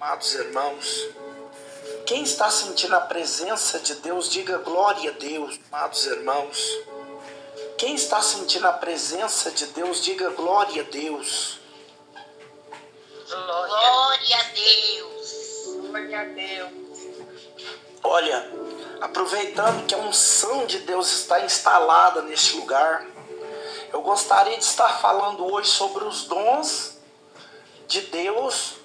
Amados irmãos, quem está sentindo a presença de Deus, diga glória a Deus. Amados irmãos, quem está sentindo a presença de Deus, diga glória a Deus. Glória a Deus. Glória a Deus. Olha, aproveitando que a unção de Deus está instalada neste lugar, eu gostaria de estar falando hoje sobre os dons de Deus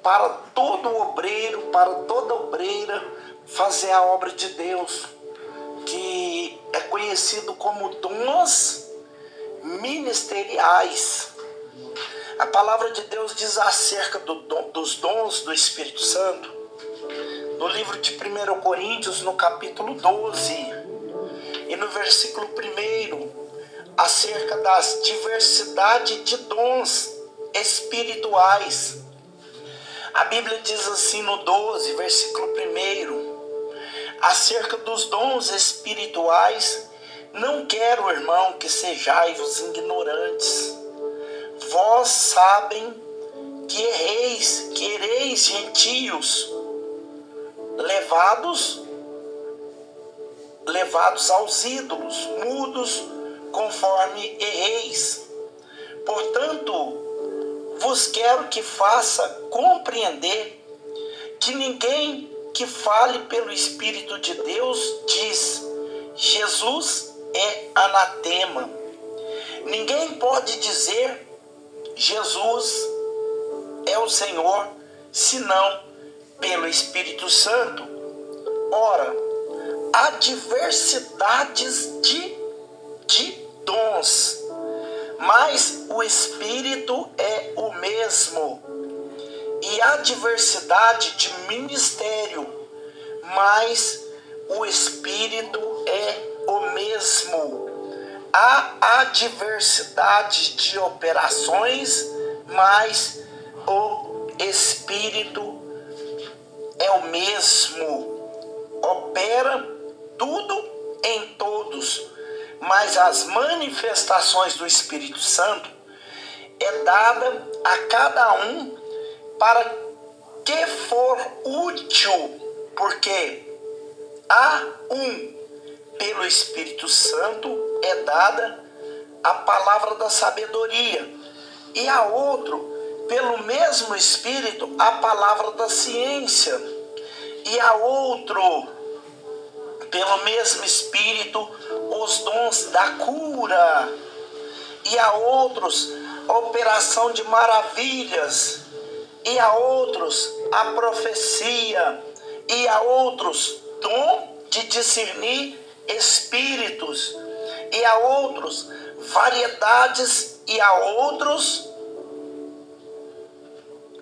para todo obreiro, para toda obreira fazer a obra de Deus, que é conhecido como dons ministeriais. A palavra de Deus diz acerca dos dons do Espírito Santo, no livro de 1 Coríntios, no capítulo 12, e no versículo 1, acerca das diversidades de dons espirituais. A Bíblia diz assim no 12, versículo 1, acerca dos dons espirituais: não quero, irmão, que sejais ignorantes. Vós sabem que ereis gentios, levados aos ídolos, mudos, conforme erreis. Portanto, vos quero que faça compreender que ninguém que fale pelo Espírito de Deus diz: Jesus é anatema. Ninguém pode dizer Jesus é o Senhor, senão pelo Espírito Santo. Ora, há diversidades de dons, mas o Espírito é o mesmo. E há diversidade de ministério, mas o Espírito é o mesmo. Há diversidade de operações, mas o Espírito é o mesmo. Opera tudo em todos, mas as manifestações do Espírito Santo é dada a cada um para que for útil, porque a um, pelo Espírito Santo, é dada a palavra da sabedoria, e a outro, pelo mesmo Espírito, a palavra da ciência, e a outro, pelo mesmo Espírito, os dons da cura, e a outros a operação de maravilhas, e a outros a profecia, e a outros dom de discernir espíritos, e a outros variedades, e a outros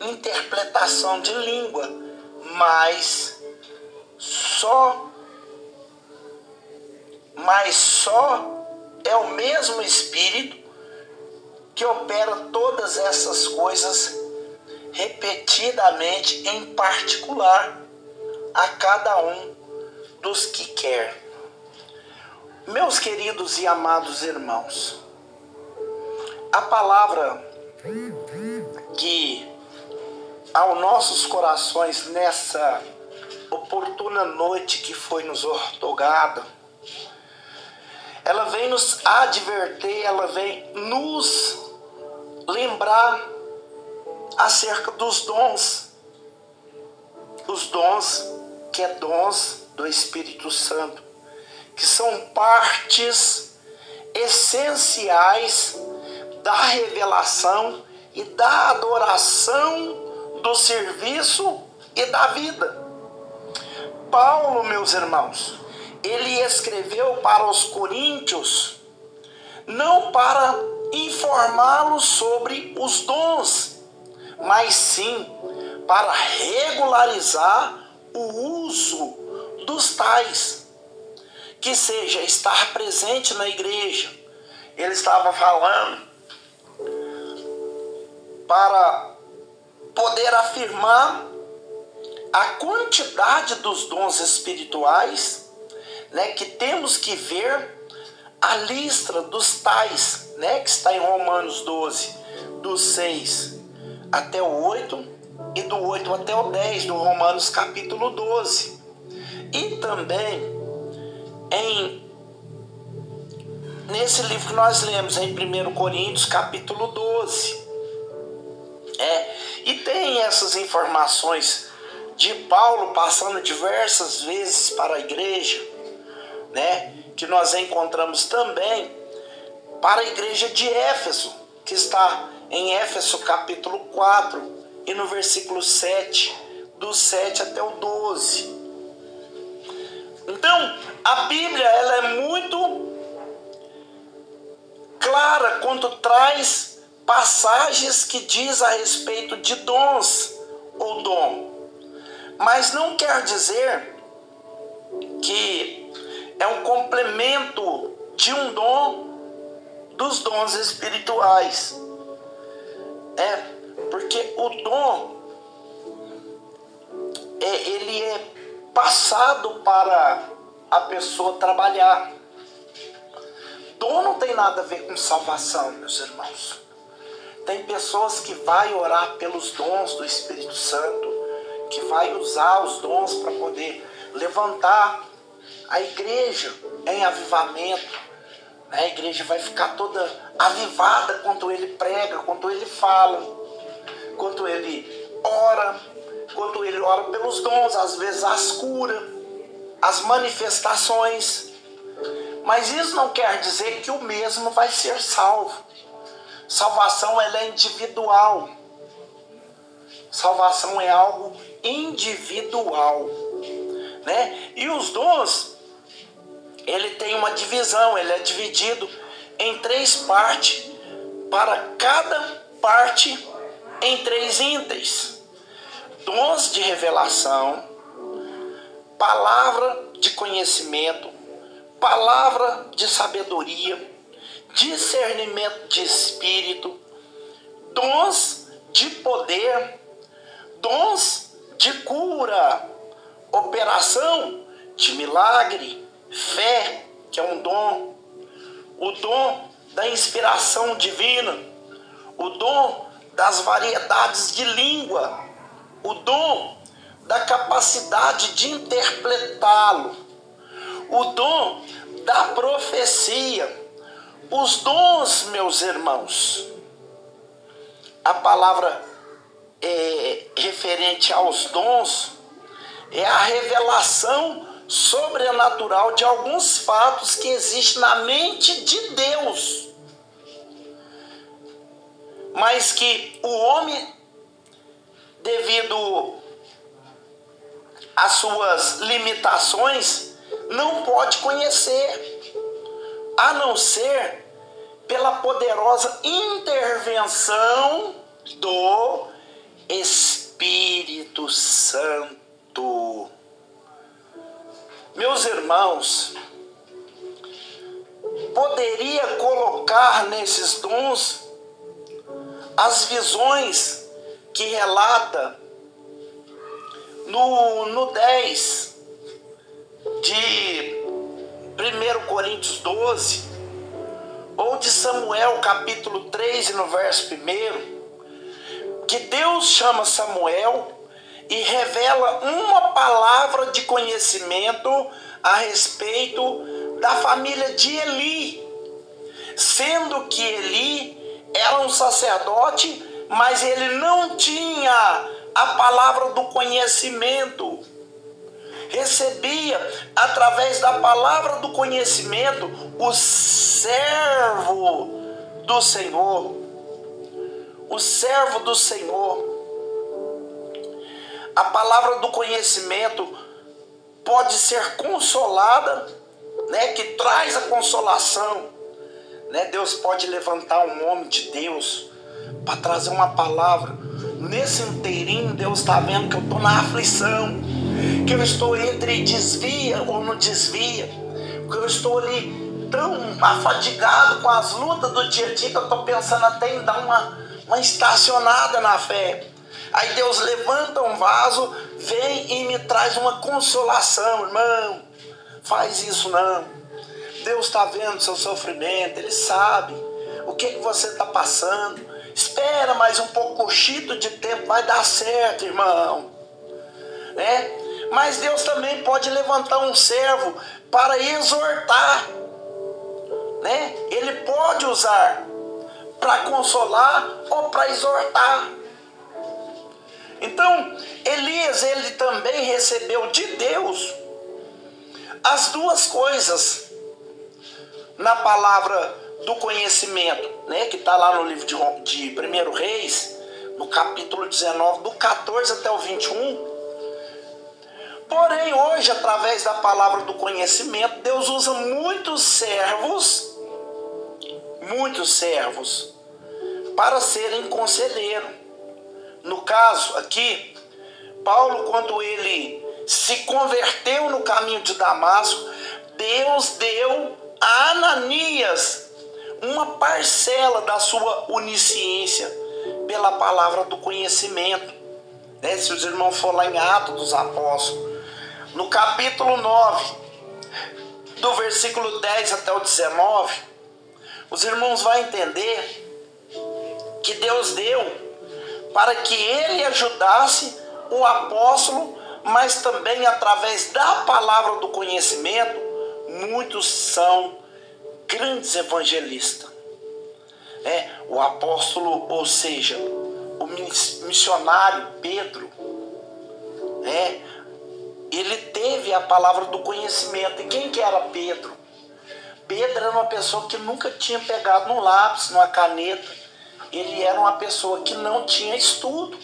interpretação de língua, mas só é o mesmo Espírito que opera todas essas coisas repetidamente, em particular, a cada um dos que quer. Meus queridos e amados irmãos, a palavra que aos nossos corações nessa oportuna noite que foi nos outorgada, ela vem nos advertir, ela vem nos lembrar acerca dos dons. Os dons, que é dons do Espírito Santo, que são partes essenciais da revelação e da adoração, do serviço e da vida. Paulo, meus irmãos, ele escreveu para os coríntios não para informá-los sobre os dons, mas sim para regularizar o uso dos tais, que seja estar presente na igreja. Ele estava falando para poder afirmar a quantidade dos dons espirituais, que temos que ver a lista dos tais, que está em Romanos 12, do 6 até o 8, e do 8 até o 10 do Romanos capítulo 12. E também nesse livro que nós lemos, em 1 Coríntios capítulo 12. E tem essas informações de Paulo passando diversas vezes para a igreja, que nós encontramos também para a igreja de Éfeso, que está em Éfeso capítulo 4 e no versículo 7, do 7 até o 12. Então, a Bíblia ela é muito clara quando traz passagens que diz a respeito de dons ou dom. Mas não quer dizer que é um complemento de um dom dos dons espirituais. Porque o dom ele é passado para a pessoa trabalhar. Dom não tem nada a ver com salvação, meus irmãos. Tem pessoas que vai orar pelos dons do Espírito Santo, que vai usar os dons para poder levantar a igreja em avivamento. A igreja vai ficar toda avivada quando ele prega, quando ele fala, quando ele ora pelos dons, às vezes as curas, as manifestações. Mas isso não quer dizer que o mesmo vai ser salvo. Salvação ela é individual. Salvação é algo individual, E os dons, ele tem uma divisão, ele é dividido em 3 partes, para cada parte em 3 itens. Dons de revelação, palavra de conhecimento, palavra de sabedoria, discernimento de espírito, dons de poder, dons de cura, operação de milagre, fé, que é um dom, o dom da inspiração divina, o dom das variedades de língua, o dom da capacidade de interpretá-lo, o dom da profecia. Os dons, meus irmãos, a palavra referente aos dons é a revelação sobrenatural de alguns fatos que existem na mente de Deus, mas que o homem, devido às suas limitações, não pode conhecer, a não ser pela poderosa intervenção do Espírito Santo. Meus irmãos, poderia colocar nesses dons as visões que relata no 10 de 1 Coríntios 12, ou de Samuel capítulo 3 e no verso 1, que Deus chama Samuel e revela uma palavra de conhecimento a respeito da família de Eli, sendo que Eli era um sacerdote, mas ele não tinha a palavra do conhecimento. Recebia através da palavra do conhecimento o servo do Senhor. O servo do Senhor. A palavra do conhecimento pode ser consolada, que traz a consolação. Deus pode levantar um homem de Deus para trazer uma palavra. Nesse inteirinho, Deus está vendo que eu estou na aflição, que eu estou entre desvia ou não desvia, que eu estou ali tão afadigado com as lutas do dia a dia que eu estou pensando até em dar uma estacionada na fé. Aí Deus levanta um vaso, vem e me traz uma consolação. Irmão, faz isso não. Deus está vendo seu sofrimento, Ele sabe o que você está passando. Espera mais um pouquinho de tempo, vai dar certo, irmão. Né? Mas Deus também pode levantar um servo para exortar. Né? Ele pode usar para consolar ou para exortar. Então, Elias, ele também recebeu de Deus as duas coisas na palavra do conhecimento, né? Que está lá no livro de 1 Reis, no capítulo 19, do 14 até o 21. Porém, hoje, através da palavra do conhecimento, Deus usa muitos servos, para serem conselheiros. No caso aqui, Paulo, quando ele se converteu no caminho de Damasco, Deus deu a Ananias uma parcela da sua onisciência pela palavra do conhecimento. Né? Se os irmãos for lá em Atos dos Apóstolos, no capítulo 9, do versículo 10 até o 19, os irmãos vão entender que Deus deu para que ele ajudasse o apóstolo, mas também através da palavra do conhecimento, muitos são grandes evangelistas. O apóstolo, ou seja, o missionário Pedro, ele teve a palavra do conhecimento. E quem que era Pedro? Pedro era uma pessoa que nunca tinha pegado num lápis, numa caneta. Ele era uma pessoa que não tinha estudo.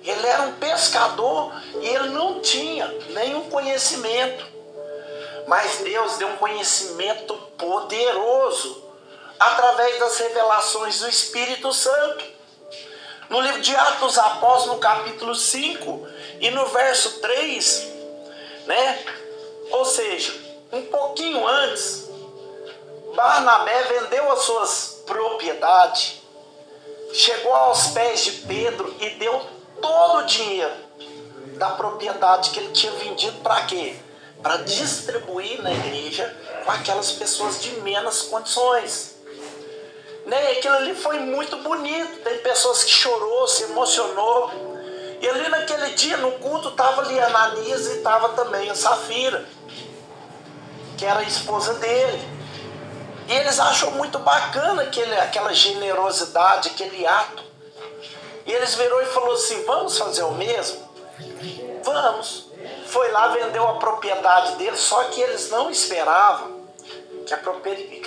Ele era um pescador e ele não tinha nenhum conhecimento. Mas Deus deu um conhecimento poderoso através das revelações do Espírito Santo. No livro de Atos dos Apóstolos, no capítulo 5 e no verso 3, né? Ou seja, um pouquinho antes, Barnabé vendeu as suas propriedades, chegou aos pés de Pedro e deu todo o dinheiro da propriedade que ele tinha vendido para quê? Para distribuir na igreja com aquelas pessoas de menos condições. Né? Aquilo ali foi muito bonito. Tem pessoas que chorou, se emocionou. E ali naquele dia, no culto, estava ali a Ananias e estava também a Safira, que era a esposa dele. E eles achou muito bacana aquela generosidade, aquele ato. E eles virou e falou assim: vamos fazer o mesmo? Vamos. Foi lá, vendeu a propriedade deles, só que eles não esperavam que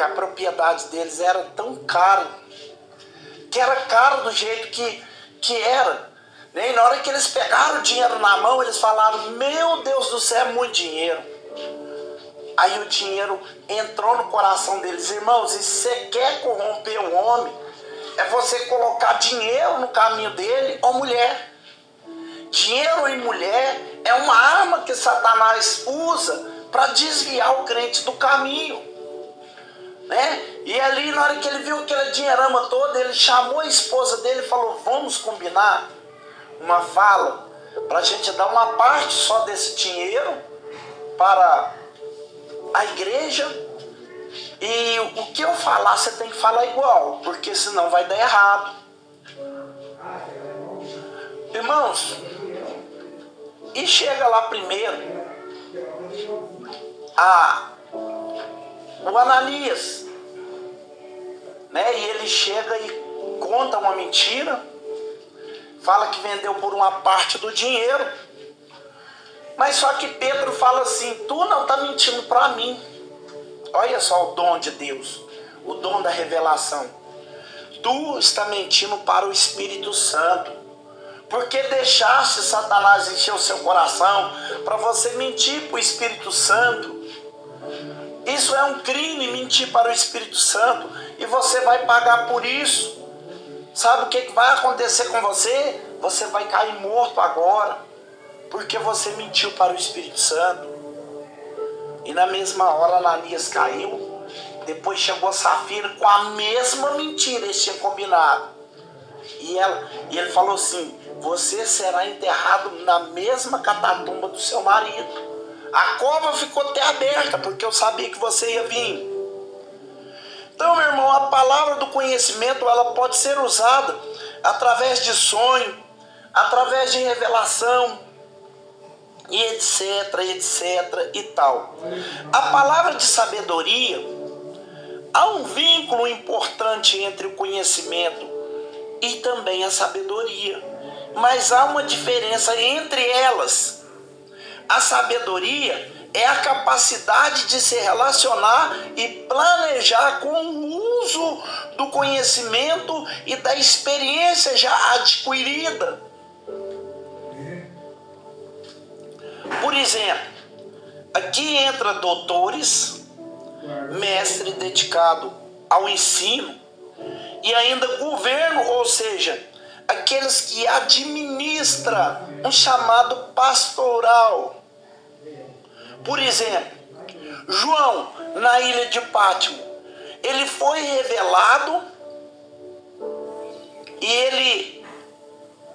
a propriedade deles era tão cara, que era caro do jeito que era. E na hora que eles pegaram o dinheiro na mão, eles falaram: meu Deus do céu, é muito dinheiro. Aí o dinheiro entrou no coração deles. Irmãos, e se você quer corromper o homem, é você colocar dinheiro no caminho dele ou mulher. Dinheiro e mulher é uma arma que Satanás usa para desviar o crente do caminho. Né? E ali, na hora que ele viu aquele dinheirama todo, ele chamou a esposa dele e falou: vamos combinar uma fala para a gente dar uma parte só desse dinheiro para a igreja, e o que eu falar você tem que falar igual, porque senão vai dar errado. Irmãos, e chega lá primeiro o Ananias, né? E ele chega e conta uma mentira, fala que vendeu por uma parte do dinheiro. Mas só que Pedro fala assim: tu não está mentindo para mim. Olha só o dom de Deus, o dom da revelação. Tu está mentindo para o Espírito Santo, porque deixaste Satanás encher o seu coração para você mentir para o Espírito Santo. Isso é um crime, mentir para o Espírito Santo, e você vai pagar por isso. Sabe o que vai acontecer com você? Você vai cair morto agora, porque você mentiu para o Espírito Santo. E na mesma hora Ananias caiu. Depois chegou a Safira com a mesma mentira, eles tinham combinado. E ele falou assim: você será enterrado na mesma catatumba do seu marido. A cova ficou até aberta, porque eu sabia que você ia vir. Então, meu irmão, a palavra do conhecimento, ela pode ser usada através de sonho, através de revelação, e etc, etc e tal. A palavra de sabedoria, há um vínculo importante entre o conhecimento e também a sabedoria, mas há uma diferença entre elas. A sabedoria é a capacidade de se relacionar e planejar com o uso do conhecimento e da experiência já adquirida. Por exemplo, aqui entra doutores, mestre dedicado ao ensino e ainda governo, ou seja, aqueles que administram um chamado pastoral. Por exemplo, João, na ilha de Pátimo, ele foi revelado e ele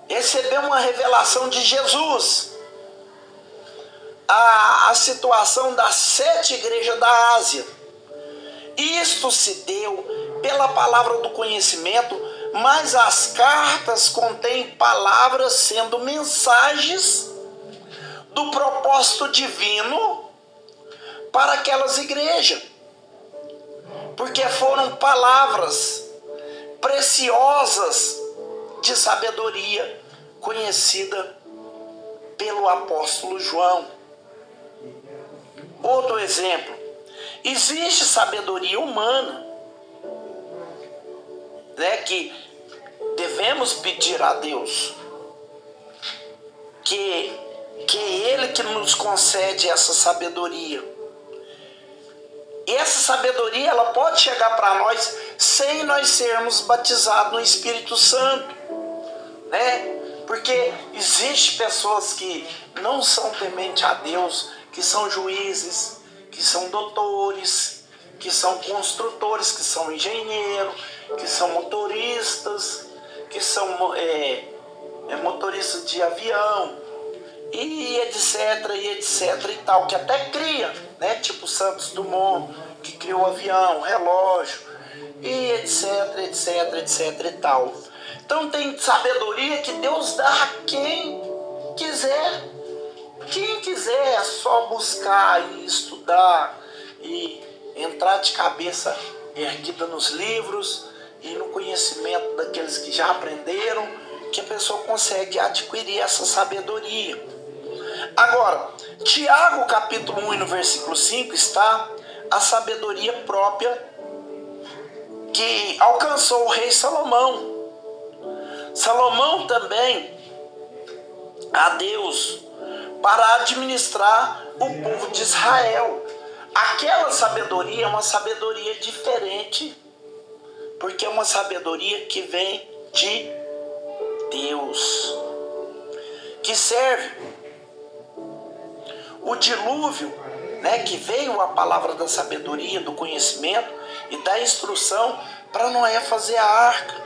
recebeu uma revelação de Jesus. A situação das 7 igrejas da Ásia. Isto se deu pela palavra do conhecimento, mas as cartas contêm palavras sendo mensagens do propósito divino para aquelas igrejas. Porque foram palavras preciosas de sabedoria conhecida pelo apóstolo João. Outro exemplo, existe sabedoria humana, né, que devemos pedir a Deus, que é Ele que nos concede essa sabedoria. E essa sabedoria, ela pode chegar para nós sem nós sermos batizados no Espírito Santo, né? Porque existem pessoas que não são tementes a Deus, que são juízes, que são doutores, que são construtores, que são engenheiros, que são motoristas, que são motoristas de avião, e etc, e etc e tal, que até cria, né? Tipo Santos Dumont, que criou o avião, relógio, e etc, etc, etc e tal. Então tem sabedoria que Deus dá a quem quiser. Quem quiser é só buscar e estudar e entrar de cabeça erguida nos livros e no conhecimento daqueles que já aprenderam, que a pessoa consegue adquirir essa sabedoria. Agora, Tiago capítulo 1 e no versículo 5 está a sabedoria própria que alcançou o rei Salomão. Salomão também a Deus para administrar o povo de Israel. Aquela sabedoria é uma sabedoria diferente, porque é uma sabedoria que vem de Deus, que serve o dilúvio, né, que veio a palavra da sabedoria, do conhecimento e da instrução para Noé fazer a arca.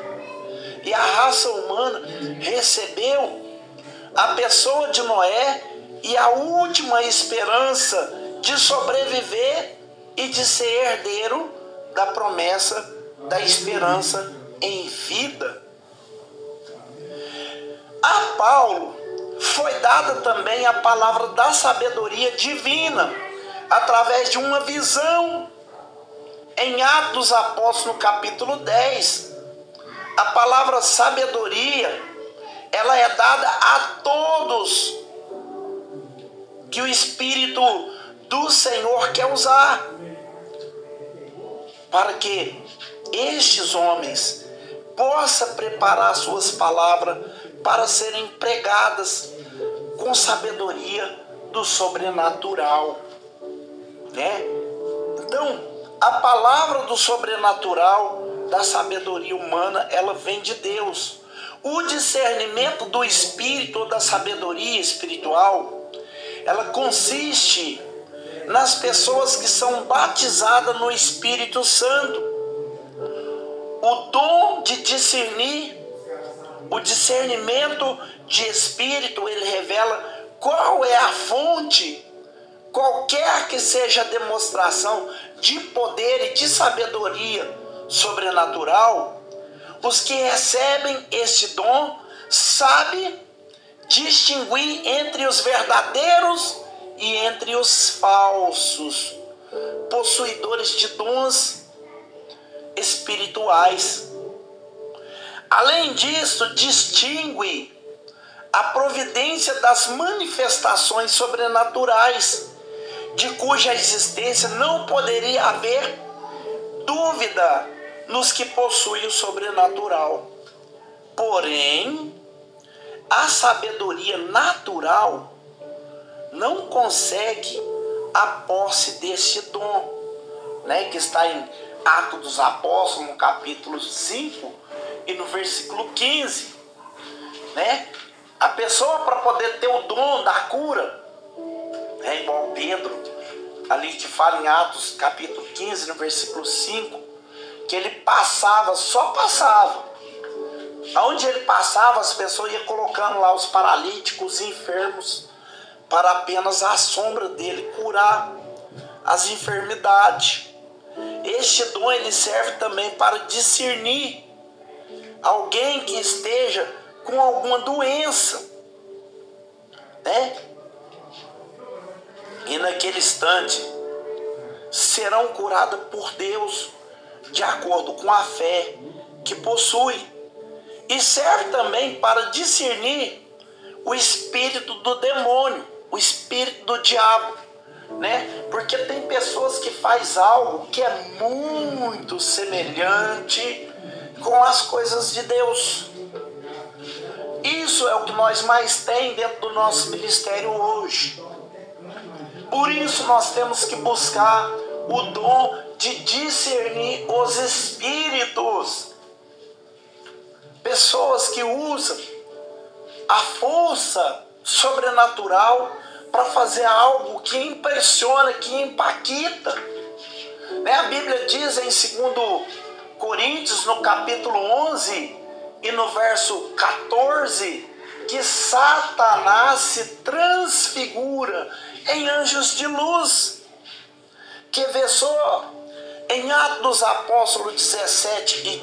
E a raça humana recebeu a pessoa de Noé e a última esperança de sobreviver e de ser herdeiro da promessa da esperança em vida. A Paulo foi dada também a palavra da sabedoria divina através de uma visão. Em Atos dos Apóstolos, no capítulo 10, a palavra sabedoria, ela é dada a todos que o Espírito do Senhor quer usar, para que estes homens possam preparar suas palavras para serem pregadas com sabedoria do sobrenatural, né? Então, a palavra do sobrenatural, da sabedoria humana, ela vem de Deus. O discernimento do Espírito ou da sabedoria espiritual, ela consiste nas pessoas que são batizadas no Espírito Santo. O dom de discernir, o discernimento de espírito, ele revela qual é a fonte, qualquer que seja a demonstração de poder e de sabedoria sobrenatural, os que recebem este dom sabem distinguir entre os verdadeiros e entre os falsos possuidores de dons espirituais. Além disso, distingue a providência das manifestações sobrenaturais, de cuja existência não poderia haver dúvida nos que possuem o sobrenatural. Porém, a sabedoria natural não consegue a posse deste dom, que está em Atos dos Apóstolos, no capítulo 5 e no versículo 15. A pessoa, para poder ter o dom da cura, igual Pedro, ali que fala em Atos capítulo 15, no versículo 5, que ele passava, só passava. Aonde ele passava, as pessoas iam colocando lá os paralíticos, os enfermos, para apenas a sombra dele curar as enfermidades. Este dom ele serve também para discernir alguém que esteja com alguma doença, e naquele instante serão curadas por Deus de acordo com a fé que possui, e serve também para discernir o espírito do demônio, o espírito do diabo, porque tem pessoas que faz algo que é muito semelhante com as coisas de Deus. Isso é o que nós mais tem dentro do nosso ministério hoje. Por isso nós temos que buscar o dom de discernir os espíritos. Pessoas que usam a força sobrenatural para fazer algo que impressiona, que impacta. A Bíblia diz em 2 Coríntios, no capítulo 11 e no verso 14, que Satanás se transfigura em anjos de luz. Que vê só em Atos dos Apóstolos 17 e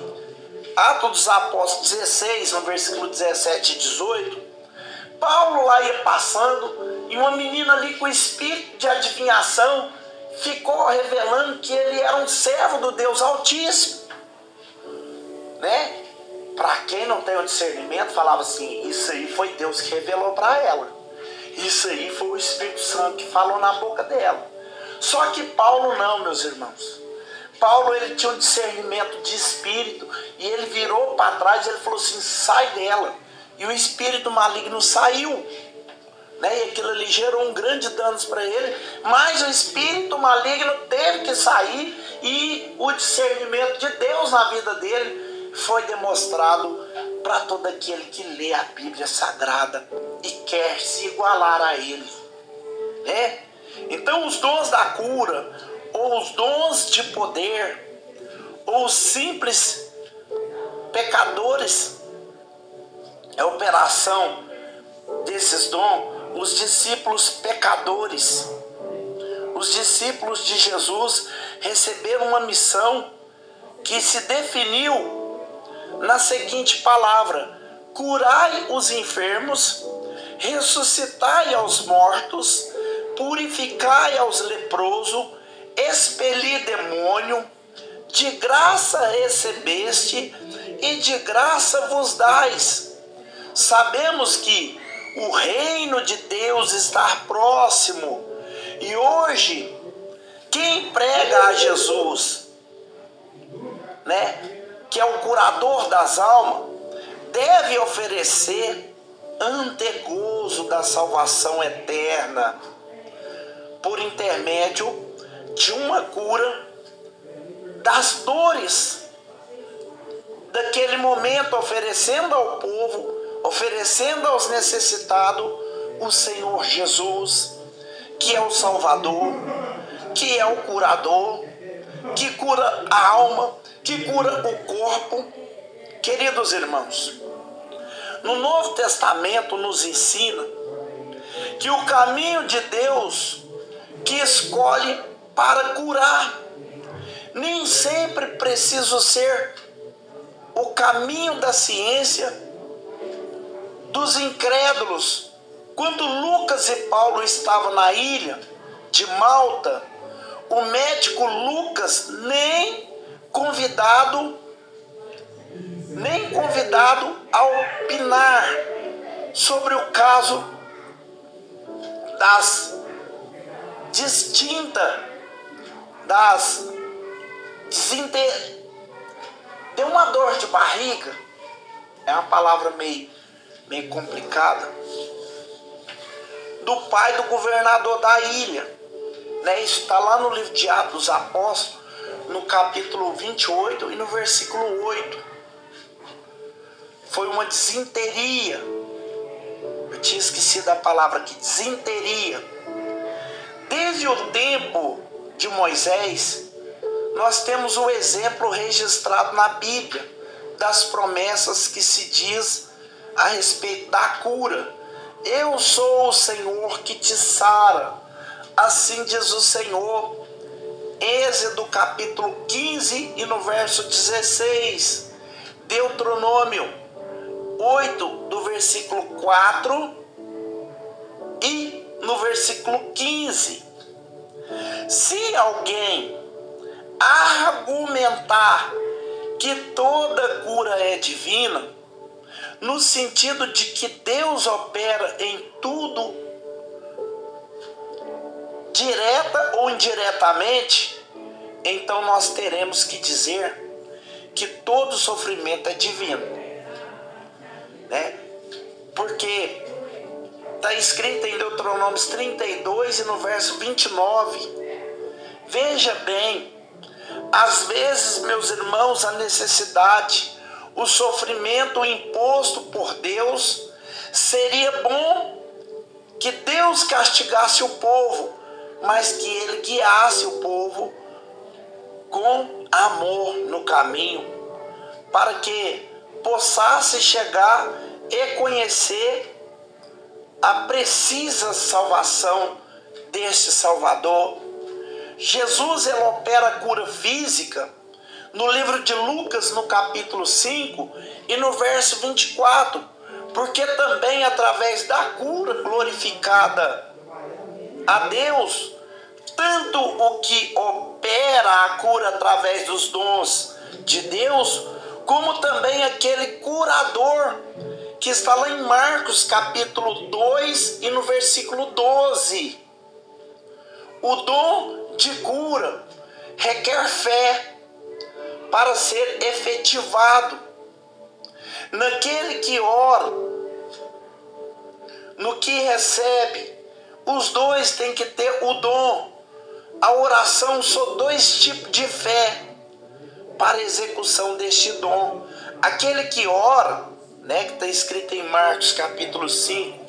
Atos dos Apóstolos 16, no versículo 17 e 18, Paulo lá ia passando e uma menina ali com espírito de adivinhação ficou revelando que ele era um servo do Deus Altíssimo. Para quem não tem o discernimento, falava assim: isso aí foi Deus que revelou para ela. Isso aí foi o Espírito Santo que falou na boca dela. Só que Paulo não, meus irmãos. Paulo, ele tinha um discernimento de espírito e ele virou para trás e ele falou assim: sai dela. E o espírito maligno saiu. E aquilo ali gerou um grande dano para ele, mas o espírito maligno teve que sair e o discernimento de Deus na vida dele foi demonstrado para todo aquele que lê a Bíblia Sagrada e quer se igualar a ele. Então os dons da cura, ou os dons de poder, ou os simples pecadores, é a operação desses dons. Os discípulos pecadores, os discípulos de Jesus receberam uma missão que se definiu na seguinte palavra: curai os enfermos, ressuscitai aos mortos, purificai aos leprosos, expeli demônio, de graça recebeste e de graça vos dais. Sabemos que o reino de Deus está próximo, e hoje quem prega a Jesus, que é o curador das almas, deve oferecer antegozo da salvação eterna por intermédio de uma cura das dores daquele momento, oferecendo ao povo, oferecendo aos necessitados o Senhor Jesus, que é o Salvador, que é o curador, que cura a alma, que cura o corpo. Queridos irmãos, no Novo Testamento nos ensina que o caminho de Deus que escolhe para curar Nem sempre preciso ser o caminho da ciência dos incrédulos. Quando Lucas e Paulo estavam na ilha de Malta, o médico Lucas nem convidado a opinar sobre o caso deu uma dor de barriga, é uma palavra meio complicada, do pai do governador da ilha, né? Isso está lá no livro de Atos dos Apóstolos, no capítulo 28 e no versículo 8. Foi uma disenteria. Eu tinha esquecido a palavra aqui, disenteria. Desde o tempo de Moisés, nós temos o exemplo registrado na Bíblia das promessas que se diz a respeito da cura. Eu sou o Senhor que te sara, assim diz o Senhor. Êxodo capítulo 15 e no verso 16. Deuteronômio 8 do versículo 4 e no versículo 15. Se alguém argumentar que toda cura é divina, no sentido de que Deus opera em tudo, direta ou indiretamente, então nós teremos que dizer que todo sofrimento é divino, né? Porque está escrito em Deuteronômio 32 e no verso 29. Veja bem, às vezes, meus irmãos, a necessidade, o sofrimento imposto por Deus, seria bom que Deus castigasse o povo, mas que Ele guiasse o povo com amor no caminho, para que possesse chegar e conhecer a precisa salvação deste Salvador. Jesus, ele opera a cura física no livro de Lucas, no capítulo 5 e no verso 24, porque também através da cura glorificada a Deus, tanto o que opera a cura através dos dons de Deus, como também aquele curador que está lá em Marcos capítulo 2 e no versículo 12. O dom de cura requer fé para ser efetivado. Naquele que ora, no que recebe, os dois têm que ter o dom. A oração são dois tipos de fé para a execução deste dom. Aquele que ora, né, que está escrito em Marcos capítulo 5,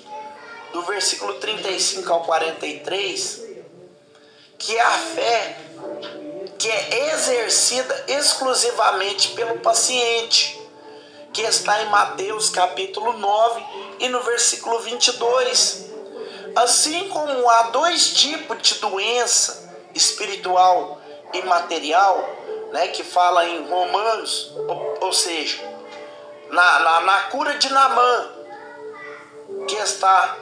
do versículo 35 ao 43, que é a fé que é exercida exclusivamente pelo paciente, que está em Mateus capítulo 9 e no versículo 22. Assim como há dois tipos de doença, espiritual e material, né, que fala em Romanos, ou seja, na cura de Naamã, que está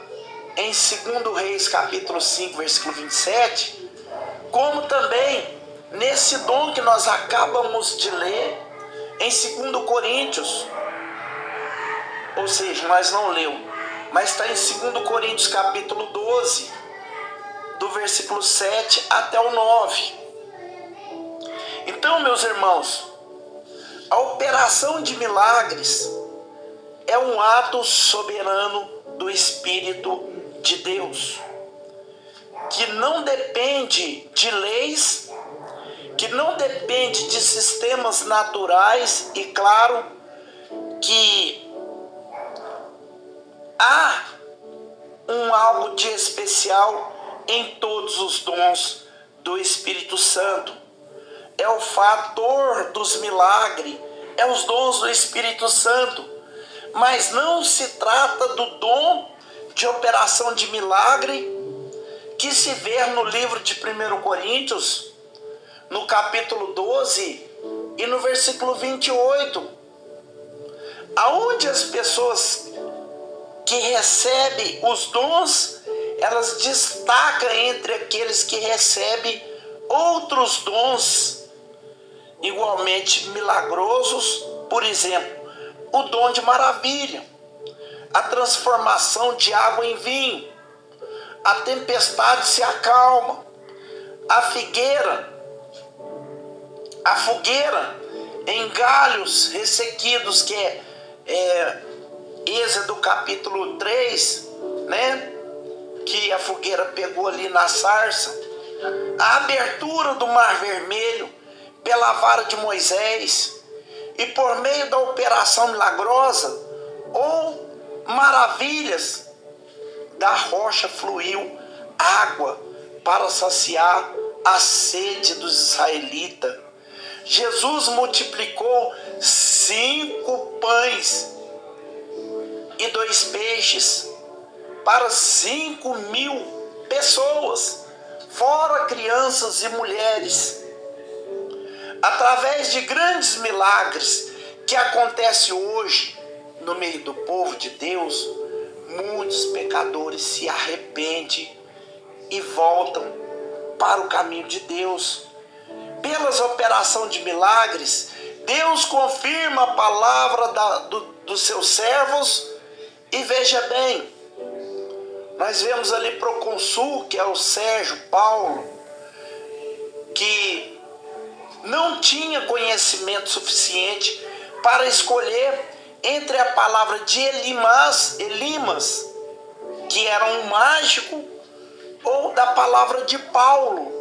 em 2 Reis capítulo 5, versículo 27, como também nesse dom que nós acabamos de ler em 2 Coríntios, ou seja, nós não lemos, mas está em 2 Coríntios capítulo 12, do versículo 7 até o 9. Então, meus irmãos, a operação de milagres é um ato soberano do Espírito de Deus, que não depende de leis, que não depende de sistemas naturais, e claro que há algo de especial em todos os dons do Espírito Santo. É o fator dos milagres, é os dons do Espírito Santo, mas não se trata do dom de operação de milagre que se vê no livro de 1 Coríntios, no capítulo 12 e no versículo 28, aonde as pessoas que recebem os dons, elas destacam entre aqueles que recebem outros dons igualmente milagrosos. Por exemplo, o dom de maravilha, a transformação de água em vinho, a tempestade se acalma, a fogueira em galhos ressequidos, que é Êxodo capítulo 3, né? Que a fogueira pegou ali na sarça, a abertura do Mar Vermelho pela vara de Moisés, e por meio da operação milagrosa ou maravilhas, da rocha fluiu água para saciar a sede dos israelitas. Jesus multiplicou 5 pães e 2 peixes para 5.000 pessoas, fora crianças e mulheres. Através de grandes milagres que acontecem hoje no meio do povo de Deus, muitos pecadores se arrependem e voltam para o caminho de Deus. Pelas operações de milagres, Deus confirma a palavra dos seus servos. E veja bem, nós vemos ali procônsul, que é o Sérgio Paulo, que não tinha conhecimento suficiente para escolher entre a palavra de Elimas, que era um mágico, ou da palavra de Paulo,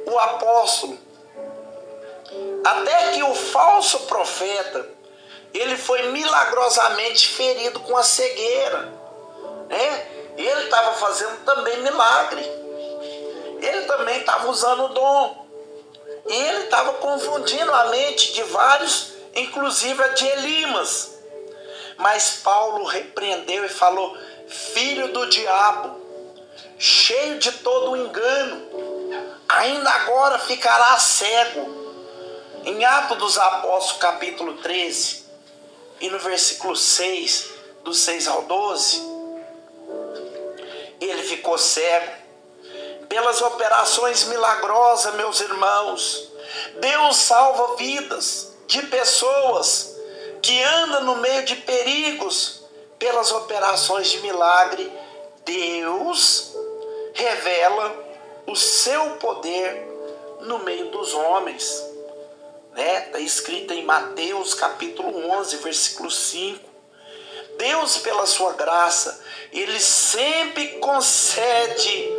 o apóstolo. Até que o falso profeta, ele foi milagrosamente ferido com a cegueira, né? Ele estava fazendo também milagre, ele também estava usando o dom, e ele estava confundindo a mente de vários, inclusive a de Elimas. Mas Paulo repreendeu e falou: filho do diabo, cheio de todo o engano, ainda agora ficará cego. Em Atos dos Apóstolos capítulo 13 e no versículo 6, do 6 ao 12, ele ficou cego. Pelas operações milagrosas, meus irmãos, Deus salva vidas de pessoas que andam no meio de perigos. Pelas operações de milagre, Deus revela o seu poder no meio dos homens. Está escrito em Mateus capítulo 11, versículo 5. Deus, pela sua graça, Ele sempre concede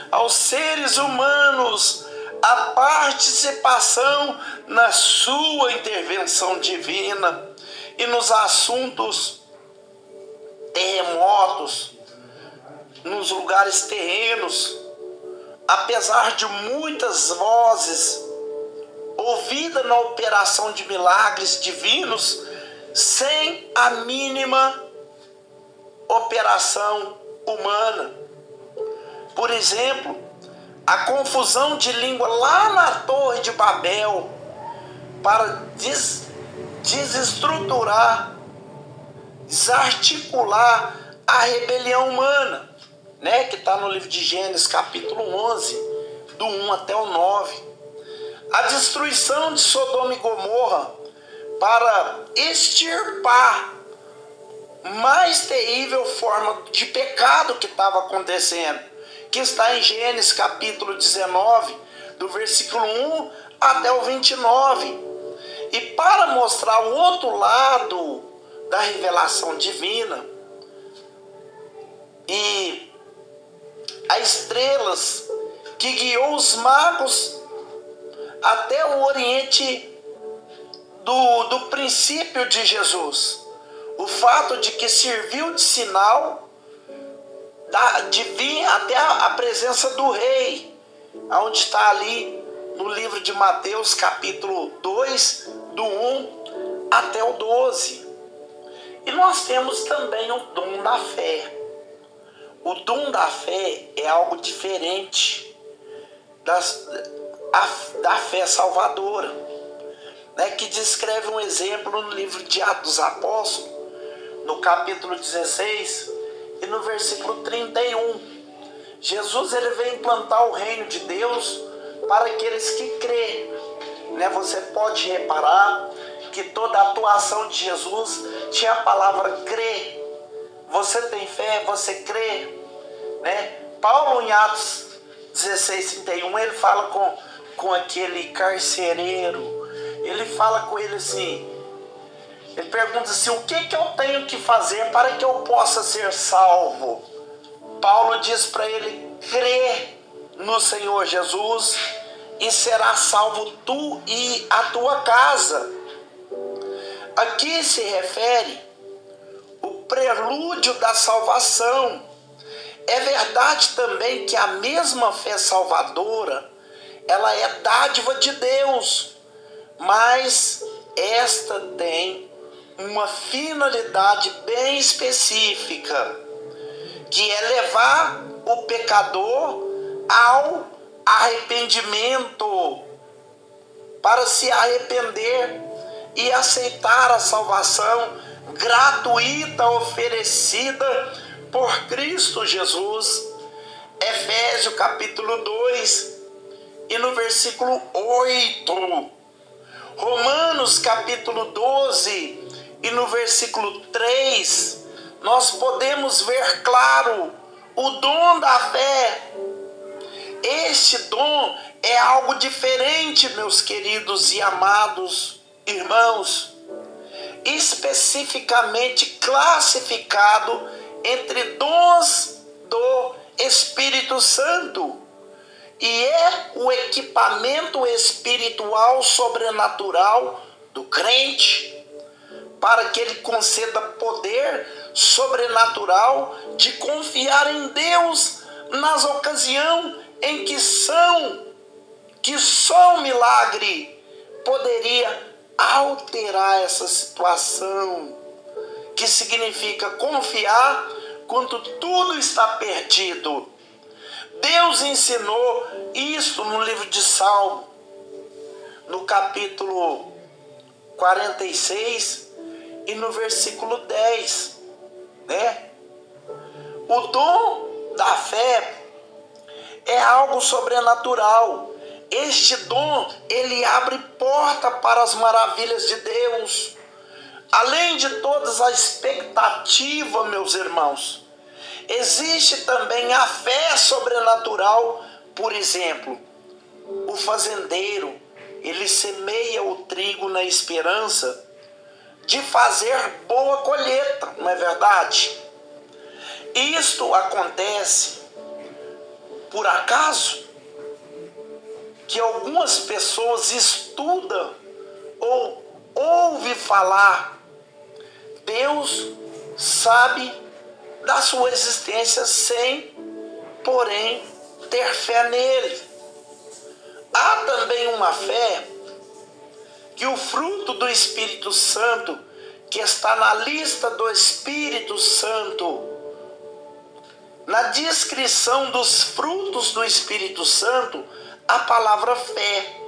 aos seres humanos a participação na sua intervenção divina e nos assuntos terremotos, nos lugares terrenos. Apesar de muitas vozes ouvidas na operação de milagres divinos, sem a mínima operação humana. Por exemplo, a confusão de língua lá na Torre de Babel para desestruturar, desarticular a rebelião humana, que está no livro de Gênesis capítulo 11, do 1 até o 9. A destruição de Sodoma e Gomorra para extirpar mais terrível forma de pecado que estava acontecendo, que está em Gênesis capítulo 19, do versículo 1 até o 29. E para mostrar o outro lado da revelação divina, e as estrelas que guiou os magos até o Oriente do princípio de Jesus, o fato de que serviu de sinal de vir até a presença do rei, onde está ali no livro de Mateus capítulo 2, do 1 até o 12. E nós temos também o dom da fé. O dom da fé é algo diferente. da fé salvadora, né, que descreve um exemplo no livro de Atos dos Apóstolos, no capítulo 16 e no versículo 31. Jesus ele vem implantar o reino de Deus para aqueles que crêem, né? Você pode reparar que toda a atuação de Jesus tinha a palavra crer. Você tem fé, você crê, né? Paulo em Atos 16:31 ele fala com aquele carcereiro, ele fala com ele assim, ele pergunta assim: o que eu tenho que fazer para que eu possa ser salvo? Paulo diz para ele: crê no Senhor Jesus e será salvo tu e a tua casa. Aqui se refere o prelúdio da salvação. É verdade também que a mesma fé salvadora, ela é dádiva de Deus, mas esta tem uma finalidade bem específica, que é levar o pecador ao arrependimento, para se arrepender e aceitar a salvação gratuita oferecida por Cristo Jesus. Efésios capítulo 2 e no versículo 8. Romanos capítulo 12 e no versículo 3, nós podemos ver claro o dom da fé. Este dom é algo diferente, meus queridos e amados irmãos, especificamente classificado entre dons do Espírito Santo, e é o equipamento espiritual sobrenatural do crente, para que ele conceda poder sobrenatural de confiar em Deus nas ocasiões em que só um milagre poderia alterar essa situação, que significa confiar quando tudo está perdido. Deus ensinou isso no livro de Salmo, no capítulo 46 e no versículo 10, né? O dom da fé é algo sobrenatural. Este dom, ele abre porta para as maravilhas de Deus. Além de todas as expectativas, meus irmãos, existe também a fé sobrenatural. Por exemplo, o fazendeiro, ele semeia o trigo na esperança de fazer boa colheita, não é verdade? Isto acontece por acaso que algumas pessoas estudam ou ouvem falar. Deus sabe da sua existência sem, porém, ter fé nele. Há também uma fé que o fruto do Espírito Santo, que está na lista do Espírito Santo, na descrição dos frutos do Espírito Santo, a palavra fé.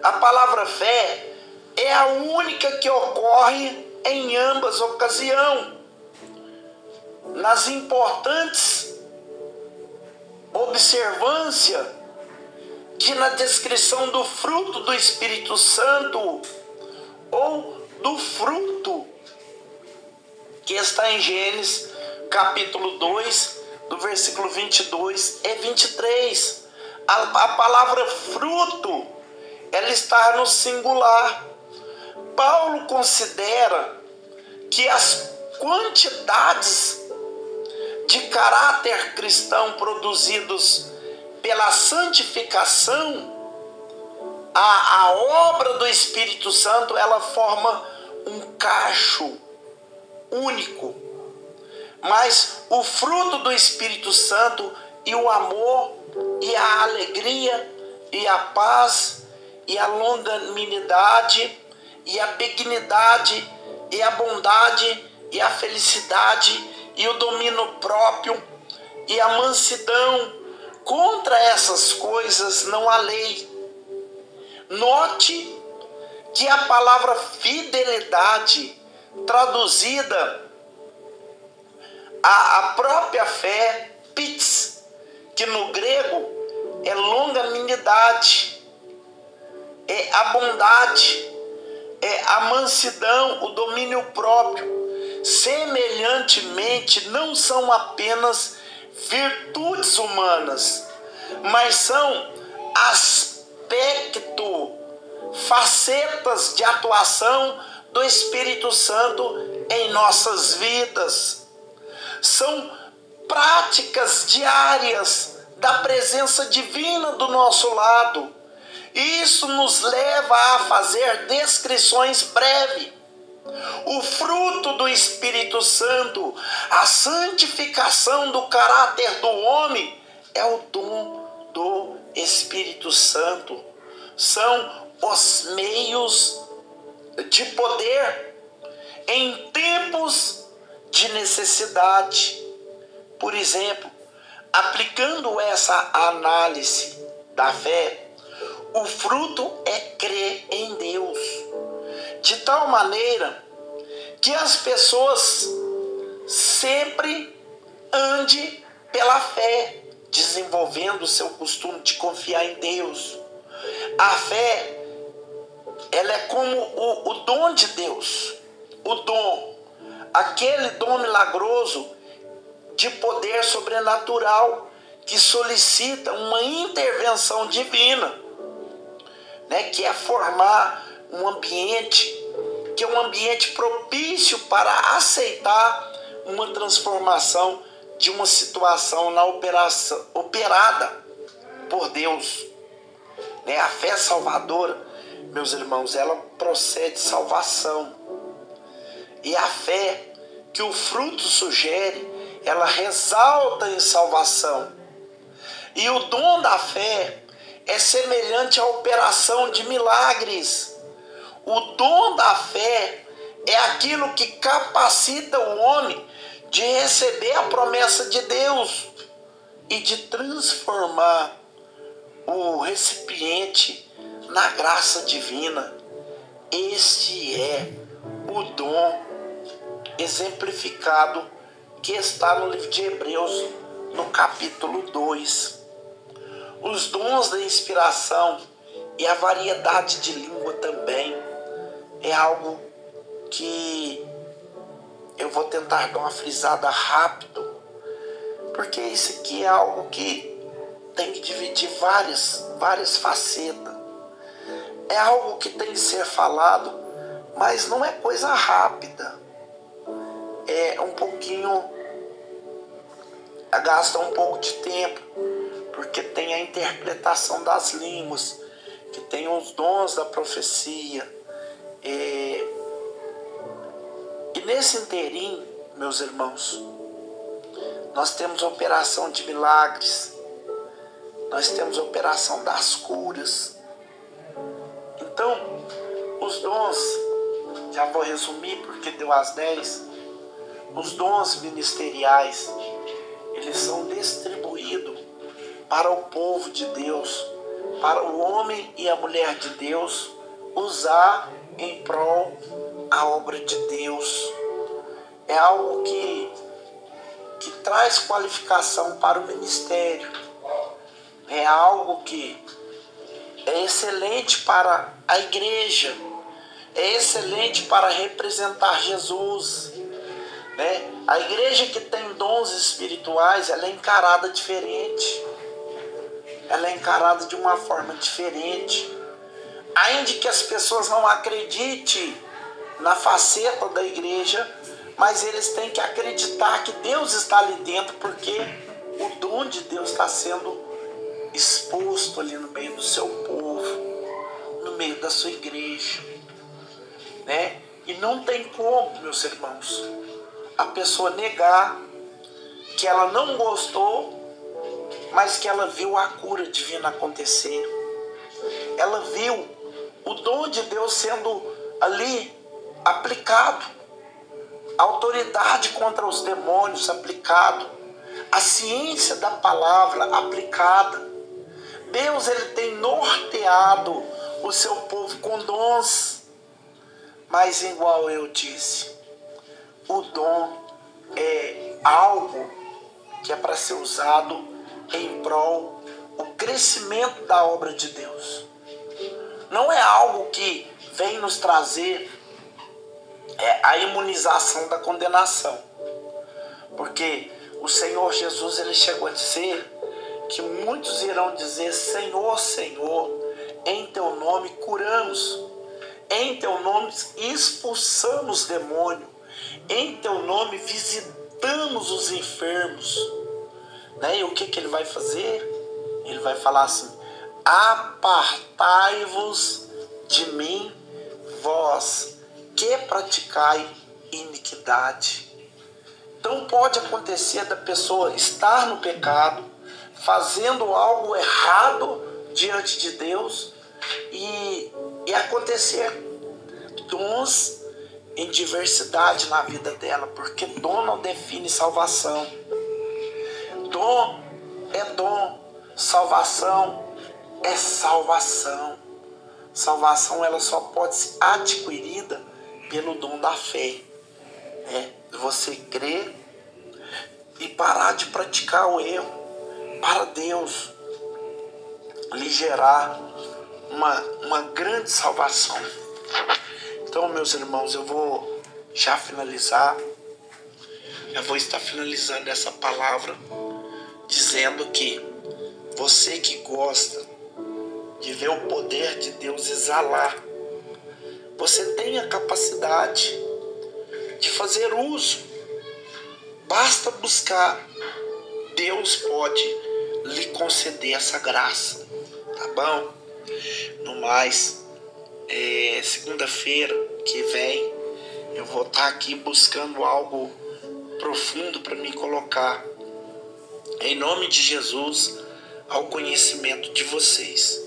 A palavra fé é a única que ocorre em ambas ocasiões. Nas importantes observâncias que na descrição do fruto do Espírito Santo ou do fruto que está em Gênesis capítulo 2, do versículo 22 e 23. A palavra fruto, ela está no singular. Paulo considera que as quantidades de caráter cristão produzidos pela santificação, a obra do Espírito Santo, ela forma um cacho único. Mas o fruto do Espírito Santo e o amor e a alegria e a paz e a longanimidade e a benignidade e a bondade e a felicidade e o domínio próprio e a mansidão, contra essas coisas não há lei. Note que a palavra fidelidade, traduzida a própria fé, pits, que no grego é longanimidade, é a bondade, é a mansidão, o domínio próprio. Semelhantemente, não são apenas virtudes humanas, mas são facetas de atuação do Espírito Santo em nossas vidas. São práticas diárias da presença divina do nosso lado. Isso nos leva a fazer descrições breves. O fruto do Espírito Santo, a santificação do caráter do homem, é o dom do Espírito Santo. São os meios de poder em tempos de necessidade. Por exemplo, aplicando essa análise da fé, o fruto é crer em Deus, de tal maneira que as pessoas sempre andem pela fé, desenvolvendo o seu costume de confiar em Deus. A fé, ela é como o dom de Deus, o dom, aquele dom milagroso de poder sobrenatural que solicita uma intervenção divina, né, que é formar um ambiente, que é um ambiente propício para aceitar uma transformação de uma situação na operação, operada por Deus. Né? A fé salvadora, meus irmãos, ela procede de salvação. E a fé que o fruto sugere, ela ressalta em salvação. E o dom da fé é semelhante à operação de milagres. O dom da fé é aquilo que capacita o homem de receber a promessa de Deus e de transformar o recipiente na graça divina. Este é o dom exemplificado que está no livro de Hebreus, no capítulo 2. Os dons da inspiração e a variedade de língua também é algo que eu vou tentar dar uma frisada rápido, porque isso aqui é algo que tem que dividir várias facetas. É algo que tem que ser falado, mas não é coisa rápida. É um pouquinho, gasta um pouco de tempo, porque tem a interpretação das línguas, que tem os dons da profecia. E nesse inteirinho, meus irmãos, nós temos a operação de milagres, nós temos a operação das curas. Então, os dons, já vou resumir porque deu às 10, os dons ministeriais, eles são distribuídos para o povo de Deus, para o homem e a mulher de Deus usar em prol a obra de Deus. É algo que traz qualificação para o ministério. É algo que é excelente para a igreja, é excelente para representar Jesus. Né? A igreja que tem dons espirituais, ela é encarada diferente. Ela é encarada de uma forma diferente. Ainda que as pessoas não acreditem na faceta da igreja, mas eles têm que acreditar que Deus está ali dentro, porque o dom de Deus está sendo exposto ali no meio do seu povo, no meio da sua igreja. Né? E não tem como, meus irmãos, a pessoa negar que ela não gostou, mas que ela viu a cura divina acontecer. Ela viu o dom de Deus sendo ali aplicado, a autoridade contra os demônios aplicado. a ciência da palavra aplicada. Deus, ele tem norteado o seu povo com dons. Mas igual eu disse, o dom é algo que é para ser usado em prol do crescimento da obra de Deus. Não é algo que vem nos trazer a imunização da condenação. Porque o Senhor Jesus, ele chegou a dizer que muitos irão dizer: Senhor, Senhor, em teu nome curamos, em teu nome expulsamos demônio, em teu nome visitamos os enfermos. E o que ele vai fazer? Ele vai falar assim: apartai-vos de mim, vós que praticai iniquidade. Então pode acontecer da pessoa estar no pecado, fazendo algo errado diante de Deus, e acontecer dons em diversidade na vida dela, porque dom não define salvação. Dom é dom, salvação é salvação. Salvação, ela só pode ser adquirida pelo dom da fé. Você crer e parar de praticar o erro, para Deus lhe gerar uma grande salvação. Então, meus irmãos, eu vou já finalizar. Eu vou estar finalizando essa palavra dizendo que você que gosta de ver o poder de Deus exalar, você tem a capacidade de fazer uso. Basta buscar. Deus pode lhe conceder essa graça. Tá bom? No mais, segunda-feira que vem, eu vou estar aqui buscando algo profundo para me colocar, em nome de Jesus, ao conhecimento de vocês.